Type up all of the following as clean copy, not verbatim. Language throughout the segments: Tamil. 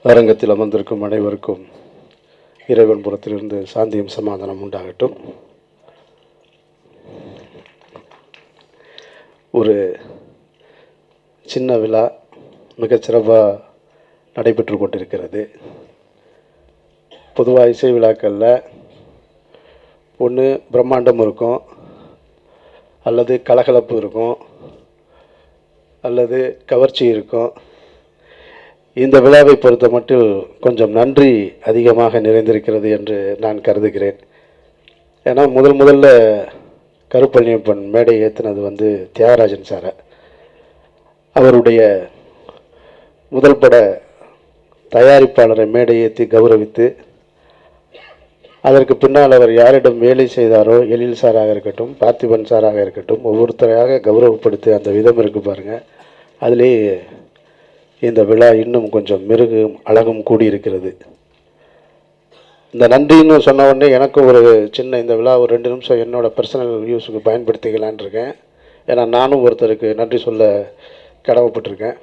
அரங்கத்தில் அமர்ந்திருக்கும் அனைவருக்கும் இறைவன் புறத்திலிருந்து சாந்தியும் சமாதானம் உண்டாகட்டும். ஒரு சின்ன விழா மிகச்சிறப்பாக நடைபெற்று கொண்டிருக்கிறது. பொதுவாக இசை விழாக்களில் ஒன்று பிரம்மாண்டம் இருக்கும், அல்லது கலகலப்பு இருக்கும், அல்லது கவர்ச்சி இருக்கும். இந்த விழாவை பொறுத்த மட்டும் கொஞ்சம் நன்றி அதிகமாக நிறைந்திருக்கிறது என்று நான் கருதுகிறேன். ஏன்னா முதல்ல கருப்பழனியப்பன் மேடை ஏற்றினது தியாகராஜன் சாரை. அவருடைய முதல் பட தயாரிப்பாளரை மேடை ஏற்றி கௌரவித்து, அதற்கு பின்னால் அவர் யாரிடம் வேலை செய்தாரோ, எழில் சாராக இருக்கட்டும், பார்த்திபன் சாராக இருக்கட்டும், ஒவ்வொருத்தரையாக கௌரவப்படுத்தி அந்த விதம் இருக்கு பாருங்கள். அதிலே இந்த விழா இன்னும் கொஞ்சம் மெருகும் அழகும் கூடியிருக்கிறது. இந்த நன்றின்னு சொன்ன உடனே எனக்கும் ஒரு சின்ன இந்த விழா ஒரு 2 நிமிஷம் என்னோடய பர்சனல் யூஸுக்கு பயன்படுத்திக்கலான் இருக்கேன். ஏன்னா நானும் ஒருத்தருக்கு நன்றி சொல்ல கடமைப்பட்டிருக்கேன்.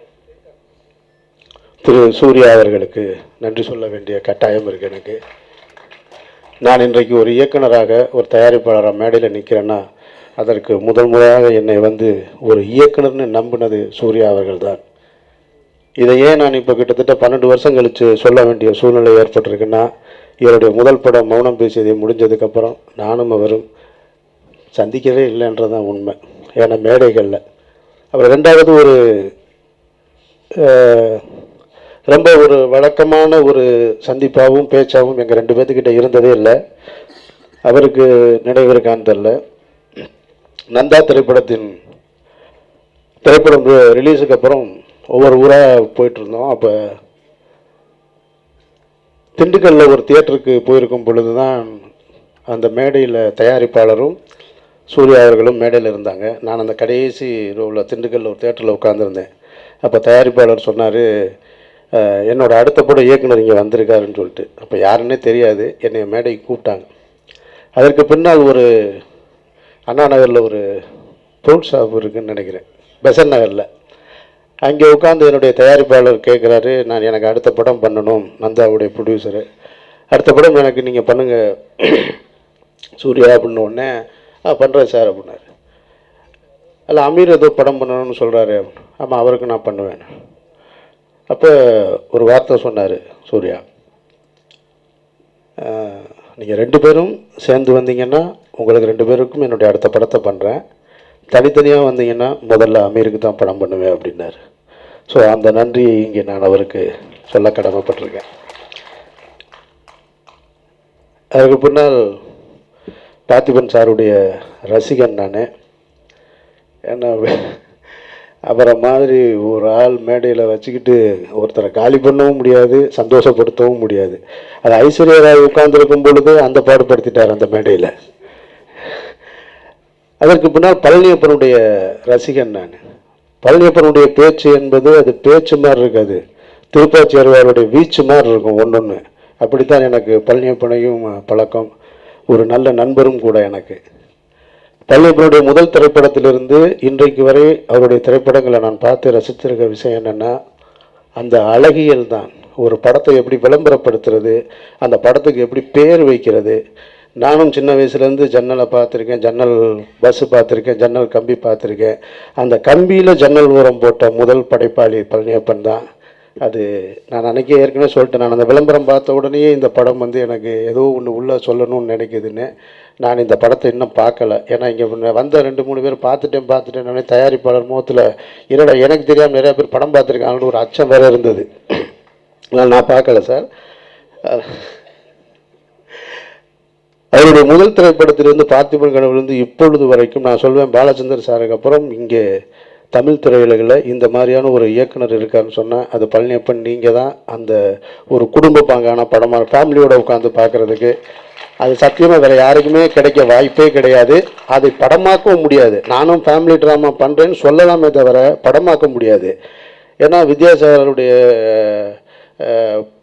திரு சூர்யா அவர்களுக்கு நன்றி சொல்ல வேண்டிய கட்டாயம் இருக்குது எனக்கு. நான் இன்றைக்கு ஒரு இயக்குனராக, ஒரு தயாரிப்பாளராக மேடையில் நிற்கிறேன்னா அதற்கு முறையாக என்னை ஒரு இயக்குனர்னு நம்பினது சூர்யா அவர்கள் தான். இதையே நான் இப்போ கிட்டத்தட்ட 12 வருஷம் கழித்து சொல்ல வேண்டிய சூழ்நிலை ஏற்பட்டிருக்குன்னா, இவருடைய முதல் படம் மௌனம் பேசியதை முடிஞ்சதுக்கப்புறம் நானும் அவரும் சந்திக்கவே இல்லைன்றதான் உண்மை. ஏன்னா மேடைகளில் அப்புறம் 2வது ஒரு ரொம்ப ஒரு வழக்கமான ஒரு சந்திப்பாகவும் பேச்சாகவும் எங்கள் 2 பேர்த்துக்கிட்ட இருந்ததே இல்லை. அவருக்கு நினைவு இருக்கான்னு தெரில. நந்தா திரைப்படம் ரிலீஸுக்கு அப்புறம் ஒவ்வொரு ஊராக போயிட்டுருந்தோம். அப்போ திண்டுக்கல்லில் ஒரு தியேட்டருக்கு போயிருக்கும் பொழுது தான் அந்த மேடையில் தயாரிப்பாளரும் சூர்யா அவர்களும் மேடையில் இருந்தாங்க. நான் அந்த கடைசி ரோவில் திண்டுக்கல்லில் ஒரு தியேட்டரில் உட்காந்துருந்தேன். அப்போ தயாரிப்பாளர் சொன்னார், என்னோடய அடுத்த படம் இயக்குனர் இங்கே வந்திருக்காருன்னு சொல்லிட்டு. அப்போ யாருன்னே தெரியாது. என்னை மேடைக்கு கூப்பிட்டாங்க. அதற்கு பின்னால் ஒரு அண்ணா நகரில் ஒரு ஃப்ரூட் ஷாப் இருக்குதுன்னு நினைக்கிறேன், பெசன் நகரில். அங்கே உட்காந்து என்னுடைய தயாரிப்பாளர் கேட்குறாரு, எனக்கு அடுத்த படம் பண்ணணும், நந்தாவுடைய ப்ரொடியூசரு, அடுத்த படம் எனக்கு நீங்கள் பண்ணுங்கள் சூர்யா அப்படின்ன உடனே பண்ணுறேன் சார் அப்படின்னாரு. அல்ல அமீர் ஏதோ படம் பண்ணணும்னு சொல்கிறாரு. ஆமாம், அவருக்கு நான் பண்ணுவேன். அப்போ ஒரு வார்த்தை சொன்னார் சூர்யா, நீங்கள் 2 பேரும் சேர்ந்து வந்தீங்கன்னா உங்களுக்கு 2 பேருக்கும் என்னுடைய அடுத்த படத்தை பண்ணுறேன், தனித்தனியாக வந்தீங்கன்னா முதல்ல அமீருக்கு தான் படம் பண்ணுவேன் அப்படின்னாரு. ஸோ அந்த நன்றியை இங்கே நான் அவருக்கு சொல்ல கடமைப்பட்டிருக்கேன். அதுக்கு பின்னால் பார்த்திபன் சாருடைய ரசிகன் நான். ஏன்னா அவரை மாதிரி ஒரு ஆள் மேடையில் வச்சுக்கிட்டு ஒருத்தரை காலி பண்ணவும் முடியாது, சந்தோஷப்படுத்தவும் முடியாது. அது ஐஸ்வர்யா ராய் உட்கார்ந்துருக்கும் பொழுது அந்த பாடுபடுத்திட்டார் அந்த மேடையில். அதற்கு பின்னால் பழனியப்பனுடைய ரசிகன் நான். பழனியப்பனுடைய பேச்சு என்பது அது பேச்சு மாதிரி இருக்காது, திருப்பாச்சியாருடைய வீச்சு மாதிரி இருக்கும் ஒன்று. அப்படித்தான் எனக்கு பழனியப்பனையும் பழக்கம். ஒரு நல்ல நண்பரும் கூட எனக்கு. பழனியப்பனுடைய முதல் திரைப்படத்திலிருந்து இன்றைக்கு வரை அவருடைய திரைப்படங்களை நான் பார்த்து ரசித்திருக்க விஷயம் என்னென்னா, அந்த அழகியல் தான். ஒரு படத்தை எப்படி விளம்பரப்படுத்துறது, அந்த படத்துக்கு எப்படி பேர் வைக்கிறது. நானும் சின்ன வயசுலேருந்து ஜன்னலை பார்த்துருக்கேன், ஜன்னல் பஸ்ஸு பார்த்துருக்கேன், ஜன்னல் கம்பி பார்த்துருக்கேன். அந்த கம்பியில் ஜன்னல் ஓரம் போட்ட முதல் படைப்பாளி பழனியப்பன் தான். அது நான் அன்றைக்கி ஏற்கனவே சொல்லிட்டேன். நான் அந்த விளம்பரம் பார்த்த உடனேயே இந்த படம் எனக்கு ஏதோ ஒன்று உள்ளே சொல்லணும்னு நினைக்குதுன்னு. நான் இந்த படத்தை இன்னும் பார்க்கலை. ஏன்னா இங்கே வந்த 2-3 பேர் பார்த்துட்டேன். தயாரிப்பாளர் முகத்தில் என்னடா எனக்கு தெரியாமல் நிறையா பேர் படம் பார்த்துருக்காங்கன்னு ஒரு அச்சம் வேறு இருந்தது. நான் பார்க்கல சார். அவருடைய முதல் திரைப்படத்திலிருந்து பார்த்திபன் கனவுலேருந்து இப்பொழுது வரைக்கும் நான் சொல்வேன், பாலச்சந்தர் சாருக்கு அப்புறம் இங்கே தமிழ் திரையுலகில் இந்த மாதிரியான ஒரு இயக்குனர் இருக்காருன்னு சொன்னால் அது பழனியப்பன். நீங்கள் தான் அந்த ஒரு குடும்ப பாங்கான படமாக ஃபேமிலியோடு உட்காந்து பார்க்குறதுக்கு அது சத்தியமாக வேறு யாருக்குமே கிடைக்க வாய்ப்பே கிடையாது. அதை படமாக்கவும் முடியாது. நானும் ஃபேமிலி ட்ராமா பண்ணுறேன்னு சொல்லலாமே தவிர படமாக்க முடியாது. ஏன்னா வித்யாசாகருடைய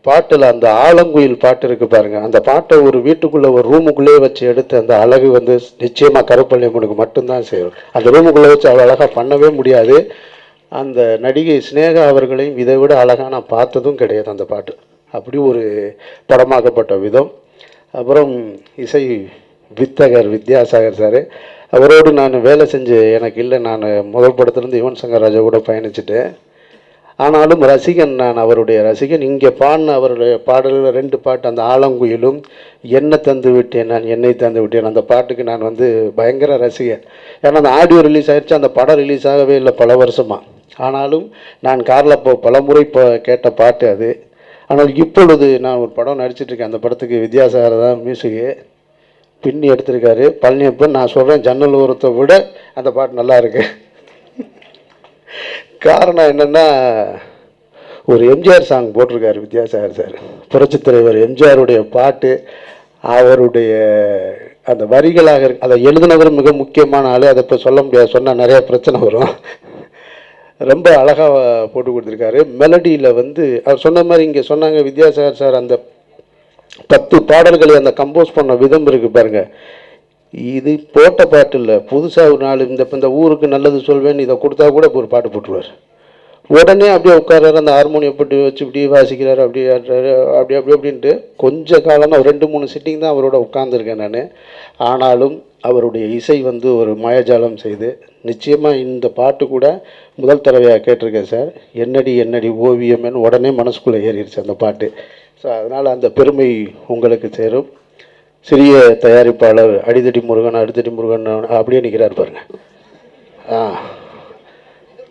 பாட்டில் அந்த ஆலங்குயில் பாட்டு இருக்குது பாருங்கள், அந்த பாட்டை ஒரு வீட்டுக்குள்ளே ஒரு ரூமுக்குள்ளேயே வச்சு எடுத்து அந்த அழகு நிச்சயமாக கருப்பழனியப்பனுக்கு மட்டும்தான் செய்யும். அந்த ரூமுக்குள்ளே வச்சு அவ்வளோ அழகாக பண்ணவே முடியாது. அந்த நடிகை சினேகா அவர்களையும் இதை விட அழகாக நான் பார்த்ததும் கிடையாது அந்த பாட்டு. அப்படி ஒரு படமாக்கப்பட்ட விதம். அப்புறம் இசை வித்தகர் வித்யாசாகர் சார், அவரோடு நான் வேலை செஞ்சு எனக்கு இல்லை, நான் முதல் படத்துலேருந்து யுவன் சங்கர் ராஜா கூட பயணிச்சுட்டேன். ஆனாலும் ரசிகன், நான் அவருடைய ரசிகன். இங்கே பாடின அவருடைய பாடல்கள் 2 பாட்டு, அந்த ஆலங்குயிலும் என்னை தந்து விட்டேன் நான் என்னை தந்து விட்டேன், அந்த பாட்டுக்கு நான் வந்து பயங்கர ரசிகன். ஏன்னா அந்த ஆடியோ ரிலீஸ் ஆகிடுச்சு, அந்த படம் ரிலீஸ் ஆகவே இல்லை பல வருஷமாக. ஆனாலும் நான் காரில் பல முறை கேட்ட பாட்டு அது. ஆனால் இப்பொழுது நான் ஒரு படம் நடிச்சிட்ருக்கேன், அந்த படத்துக்கு வித்யாசாகர் தான் மியூசிக்கு பின்னி எடுத்திருக்காரு. பழனியப்பன், நான் சொல்கிறேன் ஜன்னல் ஓரத்தை விட அந்த பாட்டு நல்லா இருக்கு. காரணம் என்னென்னா, ஒரு எம்ஜிஆர் சாங் போட்டிருக்காரு வித்யாசாகர் சார், புரட்சித் தலைவர் எம்ஜிஆருடைய பாட்டு. அவருடைய அந்த வரிகளாக அதை எழுதினவர் மிக முக்கியமான ஆள். அதை இப்போ சொல்ல முடியாது, சொன்னால் நிறையா பிரச்சனை வரும். ரொம்ப அழகாக போட்டு கொடுத்துருக்காரு. மெலடியில் வந்து அவர் சொன்ன மாதிரி இங்கே சொன்னாங்க வித்யாசாகர் சார் அந்த 10 பாடல்களை அந்த கம்போஸ் பண்ண விதம் இருக்குது பாருங்கள். இது போட்ட பாட்டு இல்லை, புதுசாக ஒரு 4 இந்த ஊருக்கு நல்லது சொல்வேன்னு இதை கொடுத்தா கூட ஒரு பாட்டு போட்டுருவார். உடனே அப்படியே உட்காராரு, அந்த ஹார்மோனியம் போட்டு வச்சு இப்படி வாசிக்கிறாரு, அப்படியே அப்படின்ட்டு கொஞ்ச காலமாக 2-3 சிட்டிங் தான் அவரோட உட்கார்ந்துருக்கேன் நான். ஆனாலும் அவருடைய இசை வந்து ஒரு மாயஜாலம் செய்து, நிச்சயமாக இந்த பாட்டு கூட முதல் தடவையாக கேட்டிருக்கேன் சார். என்னடி என்னடி ஓவியம்னு உடனே மனசுக்குள்ளே ஏறிடுச்சு அந்த பாட்டு. ஸோ அதனால் அந்த பெருமை உங்களுக்கு சேரும். சிறிய தயாரிப்பாளர் அடித்தடி முருகன் அப்படியே நிற்கிறார் பாருங்க.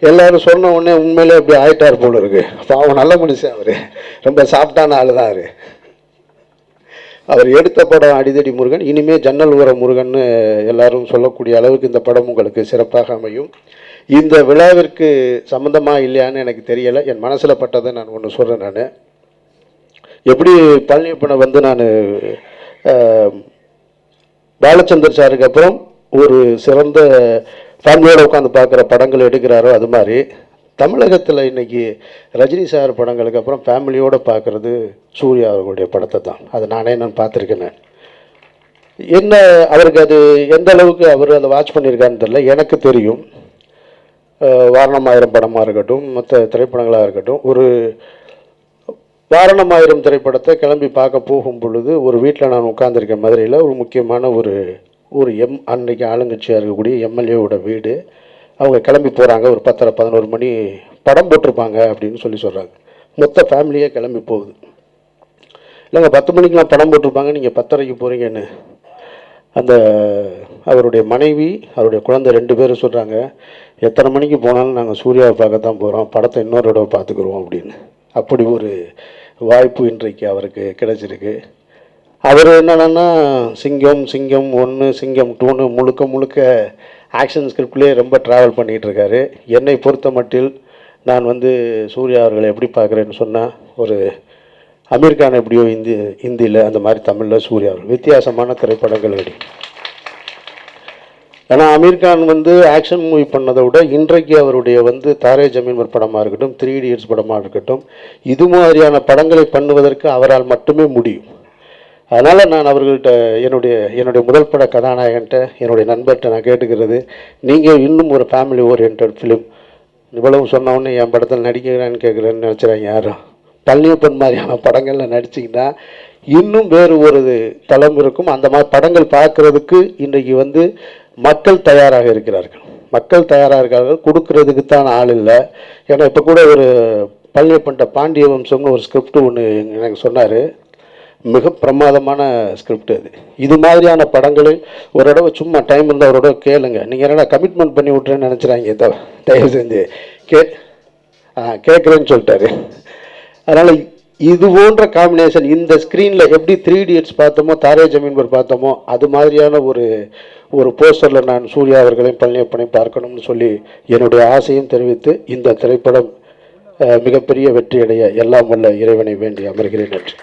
எல்லாரும் சொன்ன உடனே உண்மையிலே அப்படி ஆயிட்டார் போல இருக்கு. அப்போ அவன் நல்ல மனுஷன், அவர் ரொம்ப சாஃப்டான ஆள் தான். அவர் எடுத்த படம் அடித்தடி முருகன். இனிமேல் ஜன்னல் ஓர முருகன் எல்லாரும் சொல்லக்கூடிய அளவுக்கு இந்த படம் உங்களுக்கு சிறப்பாக அமையும். இந்த விழாவிற்கு சம்மந்தமாக இல்லையான்னு எனக்கு தெரியலை, என் மனசில் பட்டதை நான் ஒன்று சொல்கிறேன். நான் எப்படி பழனியப்பனை வந்து நான் பாலச்சந்தர் சாருக்கு அப்புறம் ஒரு சிறந்த ஃபேமிலியோடு உட்காந்து பார்க்குற படங்கள் எடுக்கிறாரோ, அது மாதிரி தமிழகத்தில் இன்றைக்கி ரஜினி சார் படங்களுக்கு அப்புறம் ஃபேமிலியோடு பார்க்குறது சூர்யா அவர்களுடைய படத்தை தான். அது நான் பார்த்துருக்கேன். என்ன அவருக்கு அது எந்த அளவுக்கு அவர் அதை வாட்ச் பண்ணியிருக்காருன்னு தெரியல. எனக்கு தெரியும், வாரணமாயிரம் படமாக இருக்கட்டும், மற்ற திரைப்படங்களாக இருக்கட்டும், ஒரு வாரணமாயிரம் திரைப்படத்தை கிளம்பி பார்க்க போகும் பொழுது ஒரு வீட்டில் நான் உட்காந்துருக்கேன் மதுரையில். ஒரு முக்கியமான ஒரு அன்றைக்கி ஆளுங்கட்சியாக இருக்கக்கூடிய எம்எல்ஏவோட வீடு. அவங்க கிளம்பி போகிறாங்க, ஒரு 10-11 மணி படம் போட்டிருப்பாங்க அப்படின்னு சொல்கிறாங்க. மொத்த ஃபேமிலியே கிளம்பி போகுது. இல்லைங்க 10 மணிக்கெலாம் படம் போட்டிருப்பாங்க, நீங்கள் 10:30க்கு போகிறீங்கன்னு அந்த அவருடைய மனைவி அவருடைய குழந்தை 2 பேரும் சொல்கிறாங்க, எத்தனை மணிக்கு போனாலும் நாங்கள் சூர்யாவை பார்க்கத்தான் போகிறோம், படத்தை இன்னொரு தடவை பார்த்துக்குருவோம் அப்படின்னு. அப்படி ஒரு வாய்ப்பு இன்றைக்கு அவருக்கு கிடைச்சிருக்கு. அவர் என்னன்னா சிங்கம் 1 சிங்கம் 2 முழுக்க ஆக்ஷன் ஸ்கிரிப்ட்லேயே ரொம்ப ட்ராவல் பண்ணிகிட்டு இருக்காரு. என்னை பொறுத்த மட்டில் நான் வந்து சூர்யா அவர்களை எப்படி பார்க்குறேன்னு சொன்னால், ஒரு அமீர் கான் எப்படியோ ஹிந்தியில் அந்த மாதிரி தமிழில் சூர்யா அவர்கள் வித்தியாசமான திரைப்படங்கள் அடி. ஏன்னா அமீர் கான் வந்து ஆக்ஷன் மூவி பண்ணதை விட இன்றைக்கு அவருடைய வந்து தாரே ஜமீன் ஒரு படமாக இருக்கட்டும், 3 Idiots படமாக இருக்கட்டும், இது மாதிரியான படங்களை பண்ணுவதற்கு அவரால் மட்டுமே முடியும். அதனால் நான் அவர்கள்ட்ட என்னுடைய முதல் பட கதாநாயகன்ட்ட என்னுடைய நண்பர்கிட்ட நான் கேட்டுக்கிறது, நீங்கள் இன்னும் ஒரு ஃபேமிலி ஓரியன்ட் ஃபிலிம் இவ்வளவு சொன்னோன்னே என் படத்தில் நடிக்கிறேன்னு கேட்குறேன்னு நினச்சிறாங்க யாரும். பழனியப்பன் மாதிரியான படங்களில் நடிச்சிங்கன்னா இன்னும் வேறு ஒரு தளம் இருக்கும். அந்த மாதிரி படங்கள் பார்க்குறதுக்கு இன்றைக்கு வந்து மக்கள் தயாராக இருக்கிறார்கள். கொடுக்கறதுக்கு தான் ஆள் இல்லை. ஏன்னா இப்போ கூட ஒரு பழனியப்பன்ட்ட பாண்டிய வம்சம்னு ஒரு ஸ்கிரிப்ட் ஒன்று எனக்கு சொன்னார். மிக பிரமாதமான ஸ்கிரிப்ட் அது. இது மாதிரியான படங்களை ஒரு தடவை சும்மா டைம் இருந்தால் அவரோட கேளுங்க. நீங்கள் என்னடா கமிட்மெண்ட் பண்ணி விட்றேன்னு நினச்சிறாங்க, தயவு செஞ்சு கேட்குறேன்னு சொல்லிட்டாரு. அதனால் இது போன்ற காம்பினேஷன் இந்த ஸ்க்ரீனில் எப்படி 3 Idiots பார்த்தோமோ, தாரே ஜமீன் பர் பார்த்தோமோ, அது மாதிரியான ஒரு போஸ்டரில் நான் சூர்யா அவர்களையும் பழனியப்பனையும் பார்க்கணும்னு சொல்லி என்னுடைய ஆசையும் தெரிவித்து இந்த திரைப்படம் மிகப்பெரிய வெற்றியடைய எல்லாம் வல்ல இறைவனை வேண்டி அமர்கிறேன். நன்றி.